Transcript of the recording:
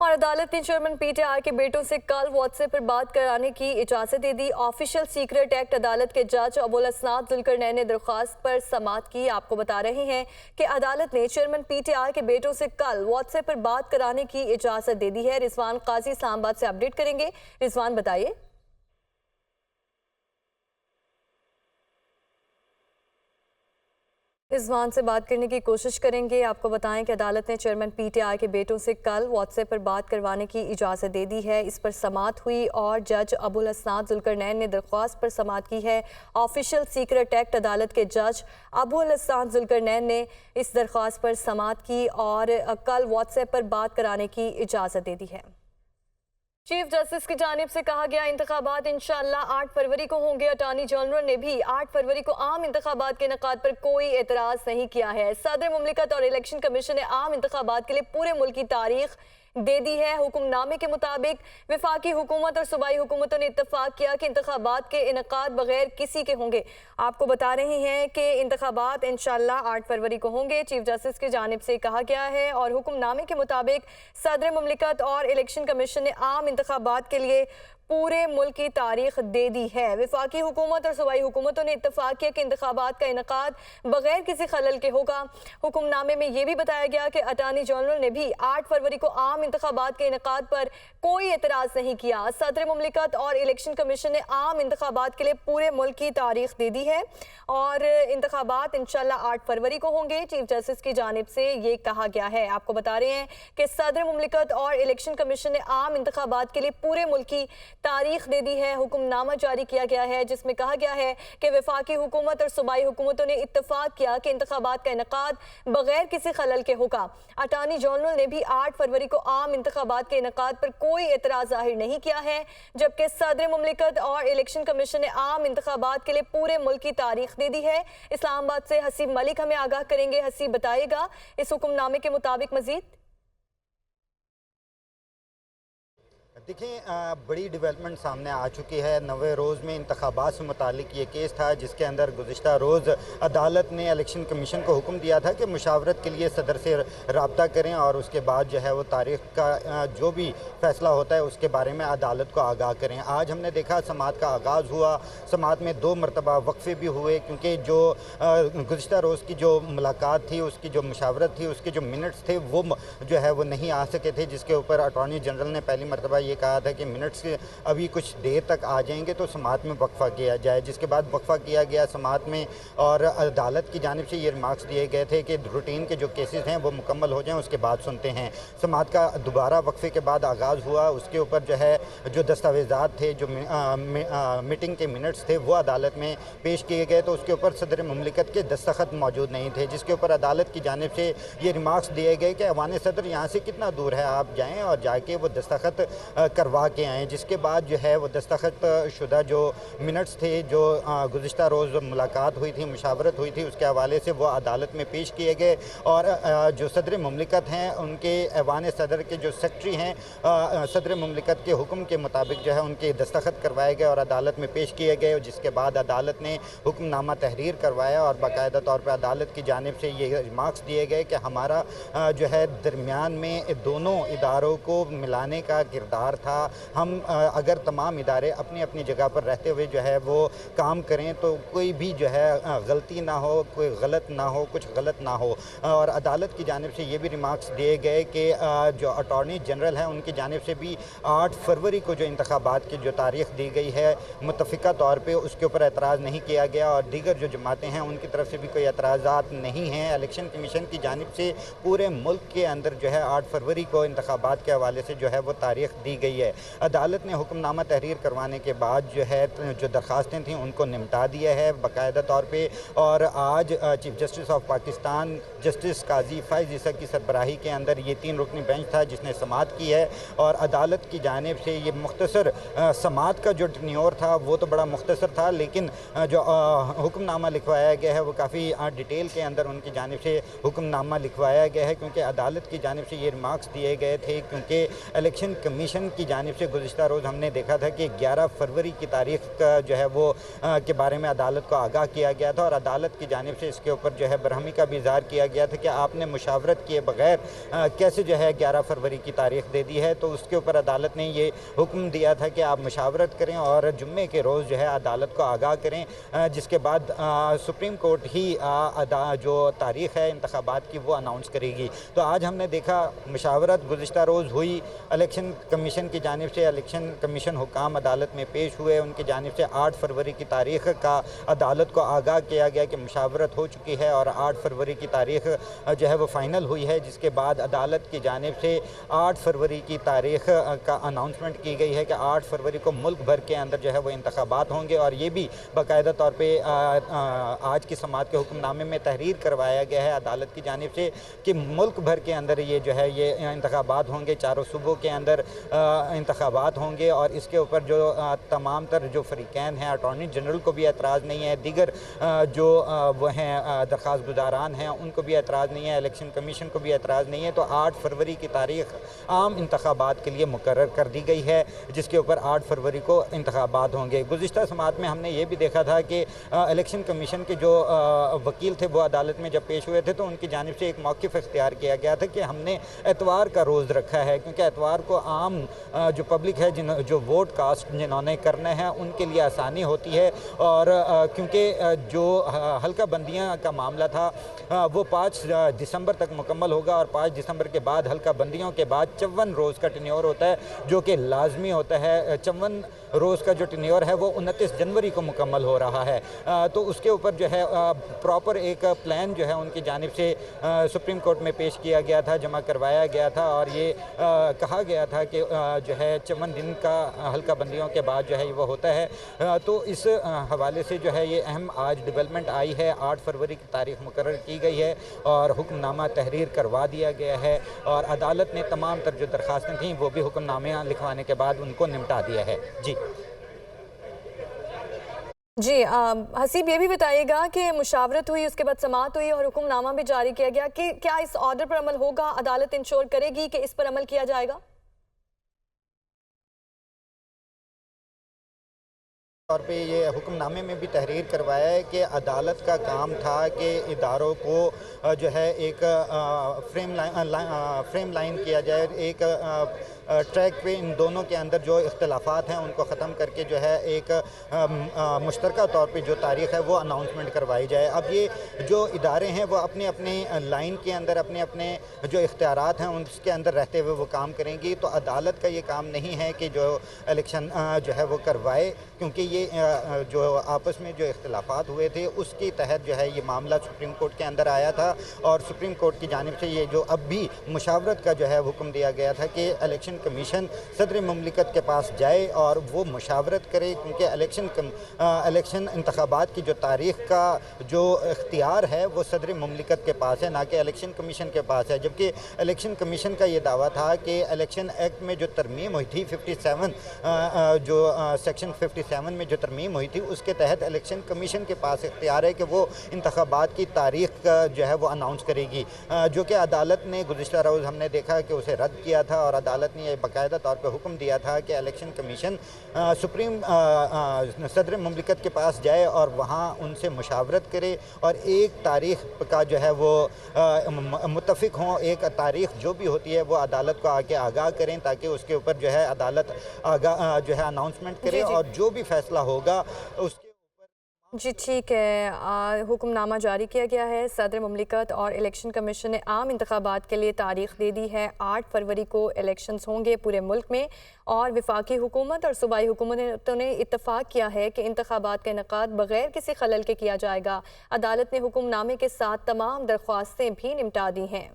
और अदालत ने चेयरमैन पीटीआई के बेटों से कल व्हाट्सएप पर बात कराने की इजाजत दे दी। ऑफिशियल सीक्रेट एक्ट अदालत के जज अबुल असनाद जुल्करनैन ने दरख्वास्त पर समाअत की। आपको बता रहे हैं कि अदालत ने चेयरमैन पीटीआई के बेटों से कल व्हाट्सएप पर बात कराने की इजाजत दे दी है। रिजवान काजी इस्लामाबाद से अपडेट करेंगे। रिजवान बताइए। रिजवान से बात करने की कोशिश करेंगे। आपको बताएं कि अदालत ने चेयरमैन पीटीआई के बेटों से कल व्हाट्सएप पर बात करवाने की इजाज़त दे दी है। इस पर समाअत हुई और जज अबुल असनाद जुल्करनैन ने दरख्वास्त पर समाअत की है। ऑफिशियल सीक्रेट एक्ट अदालत के जज अबुल असनाद जुल्करनैन ने इस दरख्वास्त पर समाअत की और कल व्हाट्सएप पर बात कराने की इजाज़त दे दी है। चीफ जस्टिस की जानिब से कहा गया इंतखाबात इंशाअल्लाह 8 फरवरी को होंगे। अटॉर्नी जनरल ने भी 8 फरवरी को आम इंतखाबात के इनेकाद पर कोई एतराज़ नहीं किया है। सदर मुमलिकत और इलेक्शन कमीशन ने आम इंतखाबात के लिए पूरे मुल्क की तारीख दे दी है। हुक्मनामे के मुताबिक वफाकी हुकूमत और सूबाई हुकूमतों ने इत्तफाक किया कि इंतखाबात के इनेकाद बगैर किसी के होंगे। आपको बता रहे हैं कि इंतखाबात इंशाअल्लाह 8 फरवरी को होंगे। चीफ जस्टिस की जानिब से कहा गया है और हुक्मनामे के मुताबिक सदर मुमलिकत और इलेक्शन कमीशन ने आम इंतखाबात के लिए पूरे मुल्क की तारीख दे दी है। वफाकी हुकूमत और सूबाई हुकूमतों ने इत्तफाक किया कि इंतखाबात का इनेकाद बगैर किसी खलल के होगा। हुक्मनामे में यह भी बताया गया कि अटॉर्नी जनरल ने भी 8 फरवरी को आम इंतखाबात के इनेकाद पर कोई एतराज़ नहीं किया। सदर मुमलिकत और इलेक्शन कमीशन ने आम इंतखाबात के लिए पूरे मुल्क की तारीख दे दी है और इंतखाबात इंशाअल्लाह 8 फरवरी को होंगे। चीफ जस्टिस की जानिब से ये कहा गया है। आपको बता रहे हैं कि सदर मुमलिकत और इलेक्शन कमीशन ने आम इंतखाबात के लिए पूरे मुल्क की तारीख दे दी है। हुक्मनामा जारी किया गया है जिसमें कहा गया है कि वफाकी हुकूमत और सूबाई हुकूमतों ने इत्तफाक किया कि इंतखाबात का इनेकाद बगैर किसी खलल के होगा। अटॉर्नी जनरल ने भी 8 फरवरी को आम इंतखाबात के इनेकाद पर कोई एतराज़ जाहिर नहीं किया है, जबकि सदर मुमलिकत और इलेक्शन कमीशन ने आम इंतखाबात के लिए पूरे मुल्क की तारीख दे दी है। इस्लामाबाद से हसीब मलिक हमें आगाह करेंगे। हसीब बताइएगा इस हुक्मनामे के मुताबिक मजीद। देखिए, बड़ी डेवलपमेंट सामने आ चुकी है। नवे रोज़ में इंतखाबात से मुतालिक ये केस था जिसके अंदर गुज़िश्ता रोज़ अदालत ने इलेक्शन कमीशन को हुक्म दिया था कि मुशावरत के लिए सदर से रब्ता करें और उसके बाद जो है वो तारीख़ का जो भी फ़ैसला होता है उसके बारे में अदालत को आगाह करें। आज हमने देखा समाअत का आगाज़ हुआ। समाअत में 2 मरतबा वक्फ़े भी हुए क्योंकि जो गुज़िश्ता रोज़ की जो मुलाकात थी, उसकी जो मुशावरत थी, उसके जो मिनट्स थे वो जो है वो नहीं आ सके थे, जिसके ऊपर अटॉर्नी जनरल ने पहली मरतबा ये कहा था कि मिनट्स अभी कुछ देर तक आ जाएंगे तो समाअत में वक्फा किया जाए। जिसके बाद वक्फा किया गया समाअत में और अदालत की जानिब से ये रिमार्क्स दिए गए थे कि रूटीन के जो केसेस हैं वो मुकम्मल हो जाएं, उसके बाद सुनते हैं। समाअत का दोबारा वक्फे के बाद आगाज़ हुआ। उसके ऊपर जो है जो दस्तावेज़ात थे, जो मीटिंग के मिनट्स थे वो अदालत में पेश किए गए तो उसके ऊपर सदर मुमलिकत के दस्तखत मौजूद नहीं थे, जिसके ऊपर अदालत की जानिब से ये रिमार्क्स दिए गए कि ऐवान सदर यहाँ से कितना दूर है, आप जाएँ और जाके वो दस्तखत करवा के आएँ। जिसके बाद जो है वो दस्तखत शुदा जो मिनट्स थे, जो गुज़िश्ता रोज़ मुलाकात हुई थी, मुशावरत हुई थी, उसके हवाले से वो अदालत में पेश किए गए और जो सदर मुमलिकत हैं उनके ऐवान सदर के जो सेक्रेटरी हैं, सदर मुमलिकत के हुक्म के मुताबिक जो है उनके दस्तखत करवाए गए और अदालत में पेश किए गए। जिसके बाद अदालत ने हुक्मनामा तहरीर करवाया और बाकायदा तौर पर अदालत की जानिब से ये रिमार्क्स दिए गए कि हमारा जो है दरमियान में दोनों इदारों को मिलाने का किरदार था। हम अगर तमाम इदारे अपनी अपनी जगह पर रहते हुए जो है वो काम करें तो कोई भी जो है गलती ना हो, कोई गलत ना हो, कुछ गलत ना हो। और अदालत की जानिब से ये भी रिमार्क्स दिए गए कि जो अटॉर्नी जनरल हैं उनकी जानिब से भी 8 फरवरी को जो इंतखाबात की जो तारीख़ दी गई है मुत्तफ़िका तौर पर उसके ऊपर एतराज़ नहीं किया गया और दीगर जो जमातें हैं उनकी तरफ से भी कोई एतराज़ात नहीं हैं। इलेक्शन कमीशन की जानिब से पूरे मुल्क के अंदर जो है 8 फरवरी को इंतखाबात के हवाले से जो है वो तारीख़ दी गई है। अदालत ने हुक्मनामा तहरीर करवाने के बाद जो है जो दरख्वास्तें थीं उनको निपटा दिया है बाकायदा तौर पे और आज chief justice of Pakistan justice Qazi Faez Isa की सरबराही के अंदर ये 3 रुकनी बेंच था जिसने समाअत की है और अदालत की जानिब से ये मुख्तसर समाअत का जो टेन्योर था वो तो बड़ा मुख्तसर था, लेकिन जो हुक्मनामा लिखवाया गया है वो काफ़ी डिटेल के अंदर उनकी जानिब से हुक्मनामा लिखवाया गया है क्योंकि अदालत की जानिब से ये रिमार्क्स दिए गए थे क्योंकि इलेक्शन कमीशन की जानिब से गुज़िश्ता रोज़ हमने देखा था कि 11 फरवरी की तारीख का जो है वो के बारे में अदालत को आगाह किया गया था और अदालत की जानिब से इसके ऊपर जो है बरहमी का भी इज़हार किया गया था कि आपने मुशावरत किए बगैर कैसे जो है 11 फरवरी की तारीख दे दी है। तो उसके ऊपर अदालत ने ये हुक्म दिया था कि आप मुशावरत करें और जुम्मे के रोज़ जो है अदालत को आगाह करें, जिसके बाद सुप्रीम कोर्ट ही जो तारीख़ है इंतखाबात की वो अनाउंस करेगी। तो आज हमने देखा मुशावरत गुज़िश्ता रोज़ हुई, इलेक्शन कमीशन की जानिब से इलेक्शन कमीशन हुकाम अदालत में पेश हुए, उनकी जानिब से 8 फरवरी की तारीख़ का अदालत को आगाह किया गया कि मुशावरत हो चुकी है और 8 फरवरी की तारीख़ जो है वो फ़ाइनल हुई है, जिसके बाद अदालत की जानिब से 8 फरवरी की तारीख़ का अनाउंसमेंट की गई है कि 8 फरवरी को मुल्क भर के अंदर जो है वो इंतखाबात होंगे और ये भी बाकायदा तौर पे आज की समाअत के हुक्मनामे में तहरीर करवाया गया है अदालत की जानिब से कि मुल्क भर के अंदर ये जो है ये इंतखाबात होंगे, चारों सूबों के अंदर इंतखाबात होंगे और इसके ऊपर जो तमाम तर जो फ़रीक़ैन हैं, अटॉर्नी जनरल को भी एतराज़ नहीं है, दीगर जो वो हैं दरख्वास्त गुज़ारान हैं उनको भी एतराज़ नहीं है, इलेक्शन कमीशन को भी एतराज़ नहीं है। तो 8 फरवरी की तारीख़ आम इंतखाबात के लिए मुकर्रर कर दी गई है, जिसके ऊपर 8 फरवरी को इंतखाबात होंगे। गुज़िश्ता समाअत में हमने ये भी देखा था कि इलेक्शन कमीशन के जो वकील थे वो अदालत में जब पेश हुए थे तो उनकी जानिब से एक मौक़िफ़ इख्तियार किया गया था कि हमने एतवार का रोज़ रखा है, क्योंकि एतवार को आम जो पब्लिक है जो वोट कास्ट जिन्होंने करने हैं उनके लिए आसानी होती है और क्योंकि जो हल्का बंदियाँ का मामला था वो 5 दिसंबर तक मुकम्मल होगा और 5 दिसंबर के बाद हल्का बंदियों के बाद 54 रोज़ का टेन्योर होता है, जो कि लाजमी होता है। 54 रोज़ का जो टेन्योर है वो 29 जनवरी को मुकम्मल हो रहा है। तो उसके ऊपर जो है प्रॉपर एक प्लान जो है उनकी जानिब से सुप्रीम कोर्ट में पेश किया गया था, जमा करवाया गया था और ये कहा गया था कि जो है 54 दिन का हल्का बंदियों के बाद जो है वो होता है। तो इस हवाले से जो है ये अहम आज डेवलपमेंट आई है, 8 फरवरी की तारीख़ मुकर्रर की गई है और हुक्मनामा तहरीर करवा दिया गया है और अदालत ने तमाम तर जो दरख्वास्तें थीं वो भी हुक्मनामे लिखवाने के बाद उनको निपटा दिया है। जी जी हसीब, ये भी बताइएगा कि मुशावरत हुई, उसके बाद समाअत हुई और हुक्मनामा भी जारी किया गया कि क्या इस ऑर्डर पर अमल होगा? अदालत इंश्योर करेगी कि इस पर अमल किया जाएगा? तौर पे ये हुक्मनामे में भी तहरीर करवाया है कि अदालत का काम था कि इदारों को जो है एक फ्रेम लाइन किया जाए, एक ट्रैक पे इन दोनों के अंदर जो इख्तलाफात हैं उनको ख़त्म करके जो है एक मुश्तरका तौर पे जो तारीख़ है वो अनाउंसमेंट करवाई जाए। अब ये जो इदारे हैं वो अपने अपने लाइन के अंदर अपने अपने जो इख्तियारात हैं उसके अंदर रहते हुए वो काम करेंगी। तो अदालत का ये काम नहीं है कि जो इलेक्शन जो है वो करवाए, क्योंकि ये जो आपस में जो इख्तलाफात हुए थे उसके तहत जो है ये मामला सुप्रीम कोर्ट के अंदर आया था और सुप्रीम कोर्ट की जानिब से ये जो अब भी मुशावरत का जो है हुक्म दिया गया था कि इलेक्शन कमीशन सदर मुमलिकत के पास जाए और वो मुशावरत करे, क्योंकि इलेक्शन इंतखाबात की जो तारीख़ का जो इख्तियार है वो सदर मुमलिकत के पास है, ना कि इलेक्शन कमीशन के पास है। जबकि इलेक्शन कमीशन का ये दावा था कि इलेक्शन एक्ट में जो तरमीम हुई थी 57 जो सेक्शन 57 में जो तरमीम हुई थी उसके तहत इलेक्शन कमीशन के पास इख्तियार है कि वो इंतखाबात की तारीख़ जो है वो अनाउंस करेगी, जो कि अदालत ने गुज़िश्ता रोज़ हमने देखा कि उसे रद्द किया था और अदालत ने यह बाकायदा तौर पर हुक्म दिया था कि इलेक्शन कमीशन सुप्रीम सदर मुमलिकत के पास जाए और वहाँ उनसे मुशावरत करे और एक तारीख़ का जो है वो मुत्तफ़िक हों, एक तारीख़ जो भी होती है वो अदालत को आके आगाह करें ताकि उसके ऊपर जो है अदालत आगाह जो है अनाउंसमेंट करे और जो भी फैसला होगा उसके जी ठीक है। हुक्मनामा जारी किया गया है। सदर मुमलिकत और इलेक्शन कमीशन ने आम इंतखाबात के लिए तारीख दे दी है। 8 फरवरी को इलेक्शंस होंगे पूरे मुल्क में और वफाकी हुकूमत और सूबाई हुकूमतों ने इत्तफाक किया है कि इंतखाबात का इनेकाद बगैर किसी खलल के किया जाएगा। अदालत ने हुक्मनामे के साथ तमाम दरख्वास्तें भी निपटा दी हैं।